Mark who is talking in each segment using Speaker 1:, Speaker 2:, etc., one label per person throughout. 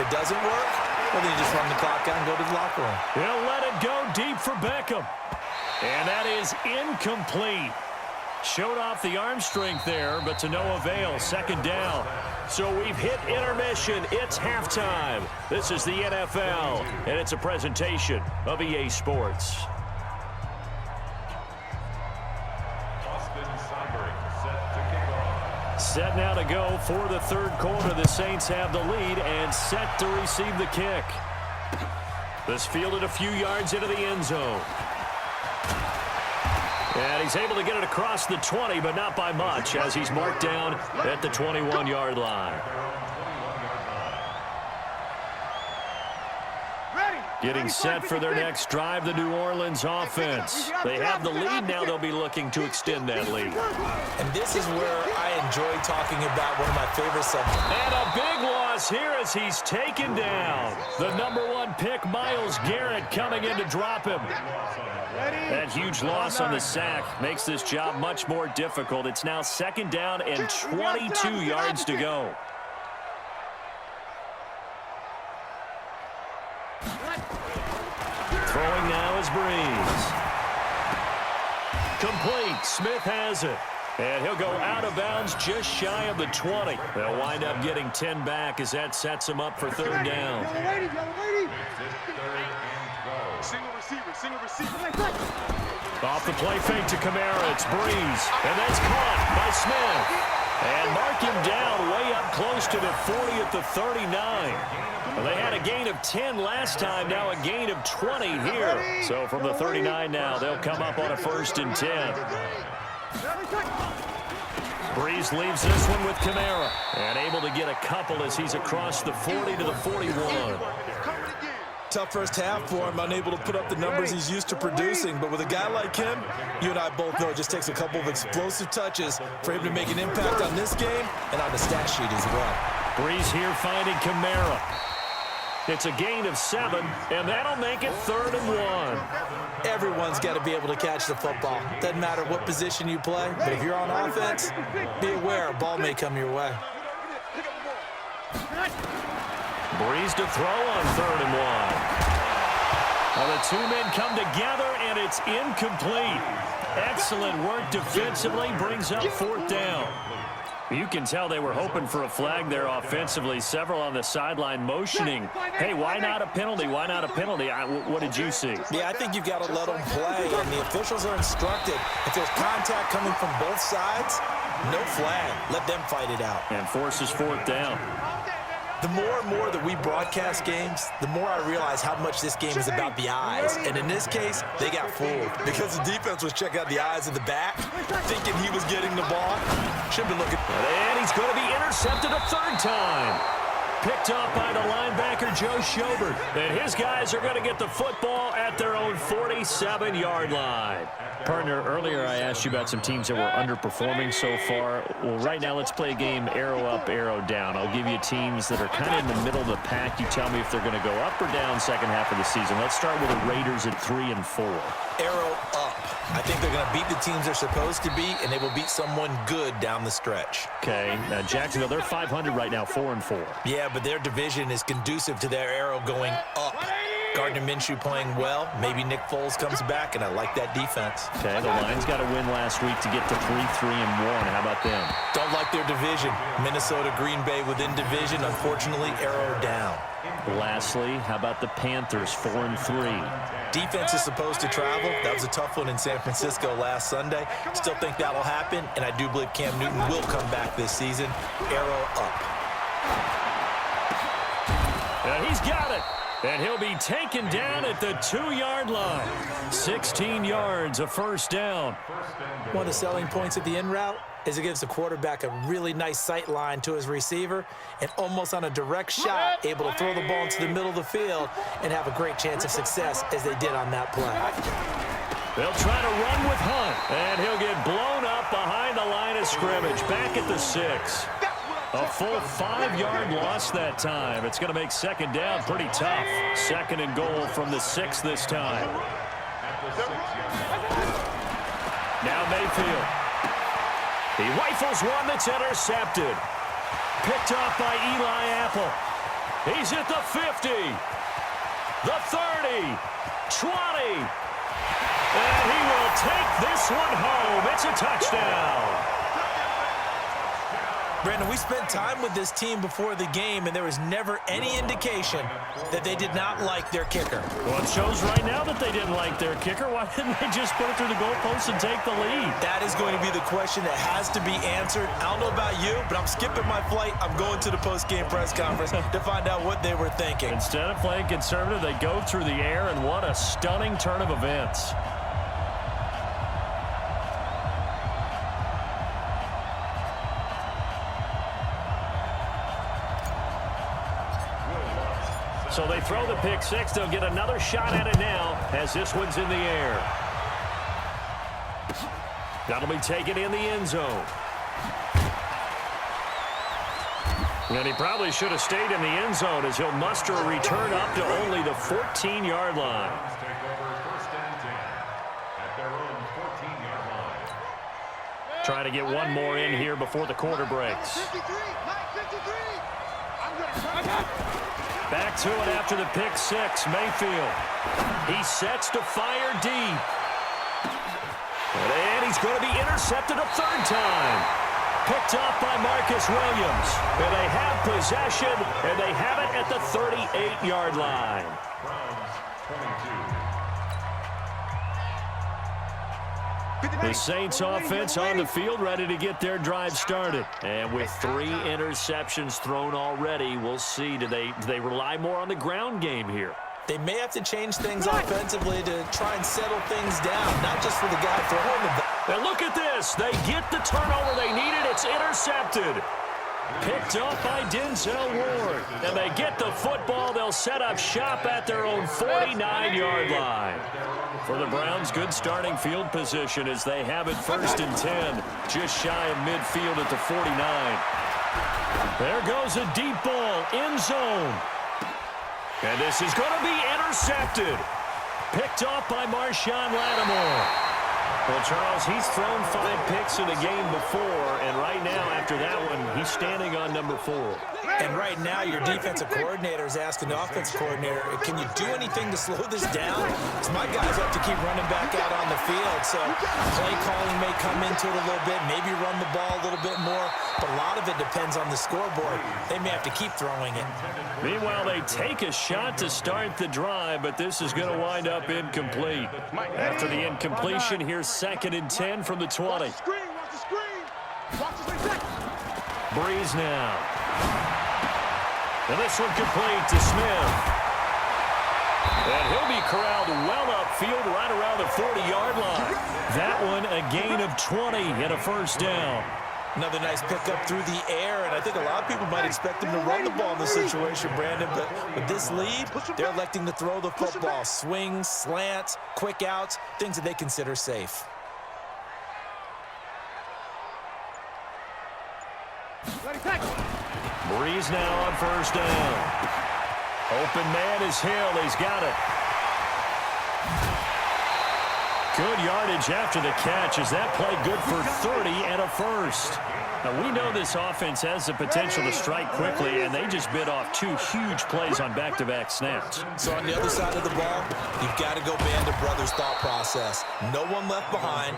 Speaker 1: it doesn't work, well, then you just run the clock out and go to the locker room.
Speaker 2: He'll let it go deep for Beckham. And that is incomplete. Showed off the arm strength there, but to no avail. Second down. So we've hit intermission. It's halftime. This is the NFL, and it's a presentation of EA Sports. Set now to go for the third quarter. The Saints have the lead and set to receive the kick. This fielded a few yards into the end zone. And he's able to get it across the 20, but not by much, as he's marked down at the 21-yard line. Getting set for their next drive, the New Orleans offense. They have the lead. Now they'll be looking to extend that lead.
Speaker 1: And this is where I enjoy talking about one of my favorite subjects.
Speaker 2: And a big loss here as he's taken down. The #1 pick, Myles Garrett, coming in to drop him. That huge loss on the sack makes this job much more difficult. It's now second down and 22 yards to go. Throwing now is Breeze. Complete. Smith has it. And he'll go out of bounds just shy of the 20. They'll wind up getting 10 back as that sets him up for third down.
Speaker 3: Single receiver.
Speaker 2: Off the play fake to Kamara. It's Breeze. And that's caught by Smith. And mark him down way up close to the 40 at the 39. Well, they had a gain of 10 last time, now a gain of 20 here. So from the 39 now, they'll come up on a 1st and 10. Breeze leaves this one with Kamara. And able to get a couple as he's across the 40 to the 41.
Speaker 1: Tough first half for him, unable to put up the numbers he's used to producing. But with a guy like him, you and I both know it just takes a couple of explosive touches for him to make an impact on this game and on the stat sheet as well.
Speaker 2: Breeze here finding Kamara. It's a gain of 7, and that'll make it 3rd and 1.
Speaker 1: Everyone's got to be able to catch the football. Doesn't matter what position you play, but if you're on offense, be aware a ball may come your way.
Speaker 2: Breeze to throw on 3rd and 1. Well, the two men come together, and it's incomplete. Excellent work defensively, brings up 4th down. You can tell they were hoping for a flag there offensively. Several on the sideline motioning, hey, why not a penalty? Why not a penalty? What did you see?
Speaker 1: Yeah, I think you've got to let them play, and the officials are instructed. If there's contact coming from both sides, no flag. Let them fight it out.
Speaker 2: And forces 4th down.
Speaker 1: The more and more that we broadcast games, the more I realize how much this game is about the eyes. And in this case, they got fooled because the defense was checking out the eyes of the back, thinking he was getting the ball. Should have been looking.
Speaker 2: And he's going to be intercepted a 3rd time. Picked up by the linebacker, Joe Schobert. And his guys are going to get the football at their own 47-yard line. Partner, earlier I asked you about some teams that were underperforming so far. Well, right now let's play a game arrow up, arrow down. I'll give you teams that are kind of in the middle of the pack. You tell me if they're going to go up or down second half of the season. Let's start with the Raiders at 3 and 4.
Speaker 1: Arrow up. I think they're going to beat the teams they're supposed to beat, and they will beat someone good down the stretch.
Speaker 2: Okay, now Jacksonville, they're 500 right now, 4 and 4.
Speaker 1: Yeah, but their division is conducive to their arrow going up. Gardner Minshew playing well. Maybe Nick Foles comes back, and I like that defense.
Speaker 2: Okay, the Lions got a win last week to get to 3-3 and 1. How about them?
Speaker 1: Don't like their division. Minnesota, Green Bay within division. Unfortunately, arrow down.
Speaker 2: Lastly, how about the Panthers, 4 and 3?
Speaker 1: Defense is supposed to travel. That was a tough one in San Francisco last Sunday. Still think that'll happen, and I do believe Cam Newton will come back this season. Arrow up.
Speaker 2: And he's got it. And he'll be taken down at the 2-yard line. 16 yards, a 1st down.
Speaker 1: One of the selling points of the in route is it gives the quarterback a really nice sight line to his receiver and almost on a direct shot, able to throw the ball into the middle of the field and have a great chance of success as they did on that play.
Speaker 2: They'll try to run with Hunt, and he'll get blown up behind the line of scrimmage, back at the 6. A full 5-yard loss that time. It's going to make second down pretty tough. 2nd and goal from the 6 this time. Now Mayfield. He rifles one that's intercepted. Picked off by Eli Apple. He's at the 50, the 30, 20. And he will take this one home. It's a touchdown.
Speaker 1: Brandon, we spent time with this team before the game, and there was never any indication that they did not like their kicker.
Speaker 2: Well, it shows right now that they didn't like their kicker. Why didn't they just put it through the goalpost and take the lead?
Speaker 1: That is going to be the question that has to be answered. I don't know about you, but I'm skipping my flight. I'm going to the post-game press conference to find out what they were thinking.
Speaker 2: Instead of playing conservative, they go through the air, and what a stunning turn of events. So they throw the pick six. They'll get another shot at it now as this one's in the air. That'll be taken in the end zone. And he probably should have stayed in the end zone as he'll muster a return up to only the 14-yard line. Trying to get one more in here before the quarter breaks. Back to it after the pick six. Mayfield. He sets to fire deep. And he's going to be intercepted a third time. Picked off by Marcus Williams. And they have possession, and they have it at the 38-yard line. The Saints offense on the field ready to get their drive started. And with 3 interceptions thrown already, we'll see. Do they rely more on the ground game here?
Speaker 1: They may have to change things offensively to try and settle things down, not just for the guy throwing the ball.
Speaker 2: And look at this. They get the turnover they needed. It's intercepted. Picked off by Denzel Ward. And they get the football. They'll set up shop at their own 49-yard line. For the Browns, good starting field position as they have it 1st and 10. Just shy of midfield at the 49. There goes a deep ball. End zone. And this is going to be intercepted. Picked off by Marshawn Lattimore. Well, Charles, he's thrown 5 picks in a game before, and right now, after that one, he's standing on number 4.
Speaker 1: And right now, your defensive coordinator is asking the offensive coordinator, can you do anything to slow this down? Because my guys have to keep running back out on the field, so play calling may come into it a little bit, maybe run the ball a little bit more, but a lot of it depends on the scoreboard. They may have to keep throwing it.
Speaker 2: Meanwhile, they take a shot to start the drive, but this is going to wind up incomplete. After the incompletion, here's 2nd and 10 from the 20.
Speaker 3: Watch the screen.
Speaker 2: Breeze now. And this one complete to Smith. And he'll be corralled well upfield right around the 40-yard line. That one a gain of 20 and a 1st down.
Speaker 1: Another nice pickup through the air, and I think a lot of people might expect him to run the ball in this situation, Brandon, but with this lead, they're electing to throw the football. Swings, slants, quick outs, things that they consider safe.
Speaker 2: Breeze now on 1st down. Open man is Hill. He's got it. Good yardage after the catch. Is that play good for 30 and a 1st? Now, we know this offense has the potential to strike quickly, and they just bit off 2 huge plays on back-to-back snaps.
Speaker 1: So on the other side of the ball, you've got to go Band of Brothers thought process. No one left behind.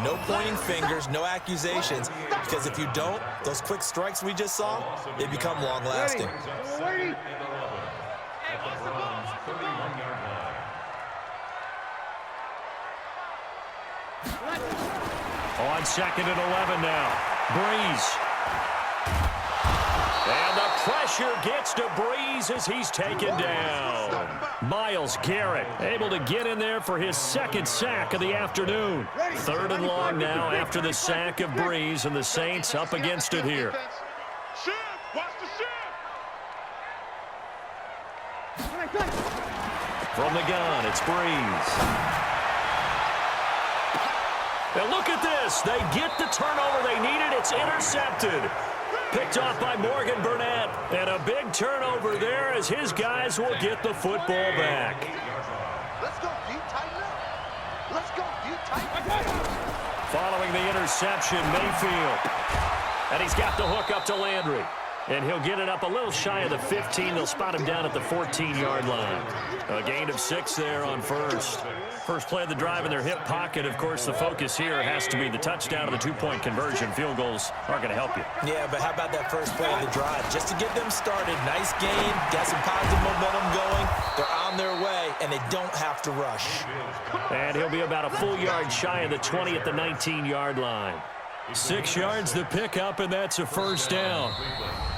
Speaker 1: No pointing fingers, no accusations, because if you don't, those quick strikes we just saw, they become long-lasting.
Speaker 2: On 2nd and 11 now. Breeze. And the pressure gets to Breeze as he's taken down. Myles Garrett able to get in there for his 2nd sack of the afternoon. 3rd and long now after the sack of Breeze, and the Saints up against it here. From the gun, it's Breeze. And look at this. They get the turnover they needed. It's intercepted. Picked off by Morgan Burnett. And a big turnover there as his guys will get the football back.
Speaker 3: Let's go deep, tighten up. Let's go deep, tighten up.
Speaker 2: Following the interception, Mayfield. And he's got the hook up to Landry. And he'll get it up a little shy of the 15. They'll spot him down at the 14-yard line. A gain of 6 there on first. First play of the drive in their hip pocket. Of course, the focus here has to be the touchdown of the two-point conversion. Field goals aren't going to help you.
Speaker 1: Yeah, but how about that first play of the drive? Just to get them started. Nice game. Got some positive momentum going. They're on their way, and they don't have to rush.
Speaker 2: And he'll be about a full yard shy of the 20 at the 19-yard line. 6 yards the pickup, and that's a first down.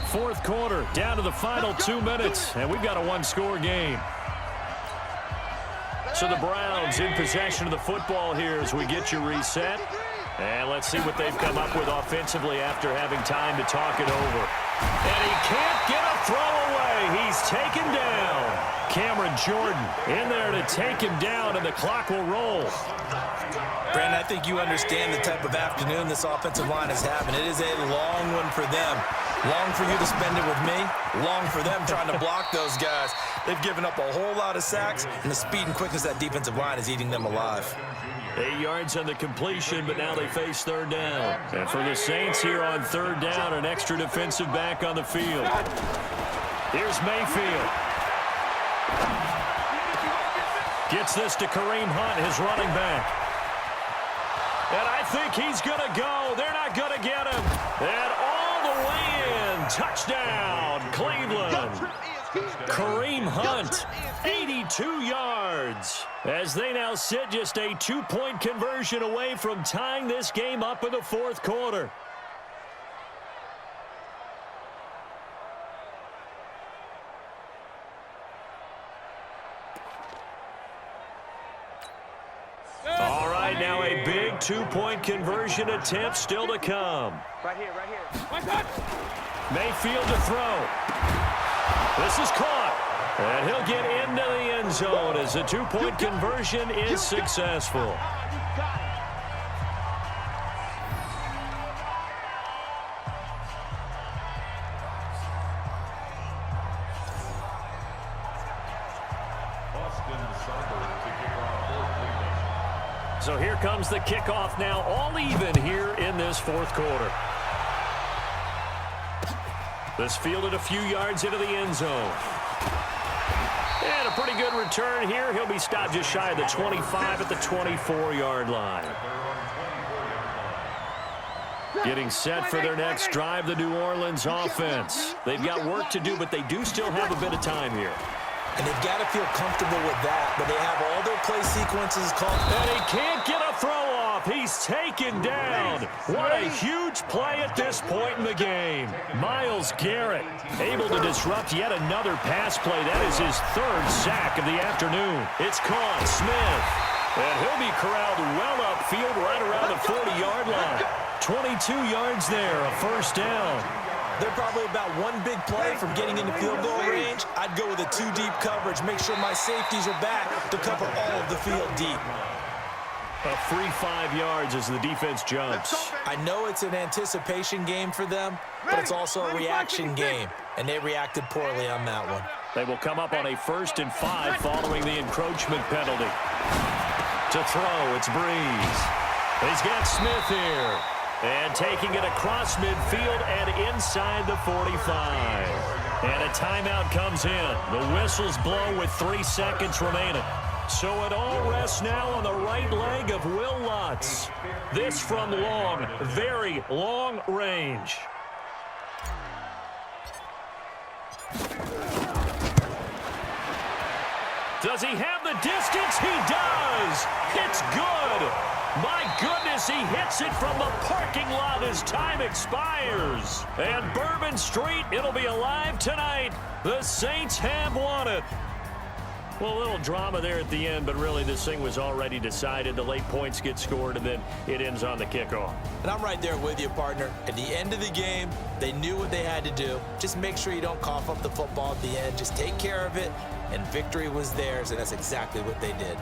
Speaker 2: Fourth quarter, down to the final 2 minutes, and we've got a one-score game. So the Browns in possession of the football here as we get you reset. And let's see what they've come up with offensively after having time to talk it over. And he can't get a throw away. He's taken down. Cameron Jordan in there to take him down, and the clock will roll.
Speaker 1: Brandon, I think you understand the type of afternoon this offensive line is having. It is a long one for them. Long for you to spend it with me. Long for them trying to block those guys. They've given up a whole lot of sacks, and the speed and quickness of that defensive line is eating them alive.
Speaker 2: 8 yards on the completion, but now they face third down. And for the Saints here on third down, an extra defensive back on the field. Here's Mayfield. Gets this to Kareem Hunt, his running back. And I think he's going to go. They're not going to get him. And all the way in. Touchdown, Cleveland. Kareem Hunt, 82 yards. As they now sit just a two-point conversion away from tying this game up in the fourth quarter. All right, now a big two-point conversion attempt still to come.
Speaker 3: Right here, right here.
Speaker 2: Mayfield to throw. This is caught. And he'll get into the end zone as the two-point conversion is successful. So here comes the kickoff now, all even here in this fourth quarter. This fielded a few yards into the end zone. And a pretty good return here. He'll be stopped just shy of the 25 at the 24-yard line. Getting set for their next drive, the New Orleans offense. They've got work to do, but they do still have a bit of time here.
Speaker 1: And they've got to feel comfortable with that, but they have all their play sequences called.
Speaker 2: And he can't get a throw off. He's taken down. What a huge play at this point in the game. Myles Garrett able to disrupt yet another pass play. That is his third sack of the afternoon. It's caught. Smith. And he'll be corralled well upfield right around the 40-yard line. 22 yards there, a first down.
Speaker 1: They're probably about one big play from getting into field goal range. I'd go with a two-deep coverage, make sure my safeties are back to cover all of the field deep.
Speaker 2: A free 5 yards as the defense jumps.
Speaker 1: I know it's an anticipation game for them, but it's also a reaction game, and they reacted poorly on that one.
Speaker 2: They will come up on a 1st and 5 following the encroachment penalty. To throw, it's Breeze. He's got Smith here. And taking it across midfield and inside the 45. And a timeout comes in. The whistles blow with 3 seconds remaining. So it all rests now on the right leg of Will Lutz. This from long, very long range. Does he have the distance? He does. It's good. My goodness, he hits it from the parking lot as time expires. And Bourbon Street, it'll be alive tonight. The Saints have won it. Well, a little drama there at the end, but really this thing was already decided. The late points get scored, and then it ends on the kickoff.
Speaker 1: And I'm right there with you, partner. At the end of the game, they knew what they had to do. Just make sure you don't cough up the football at the end. Just take care of it, and victory was theirs, and that's exactly what they did.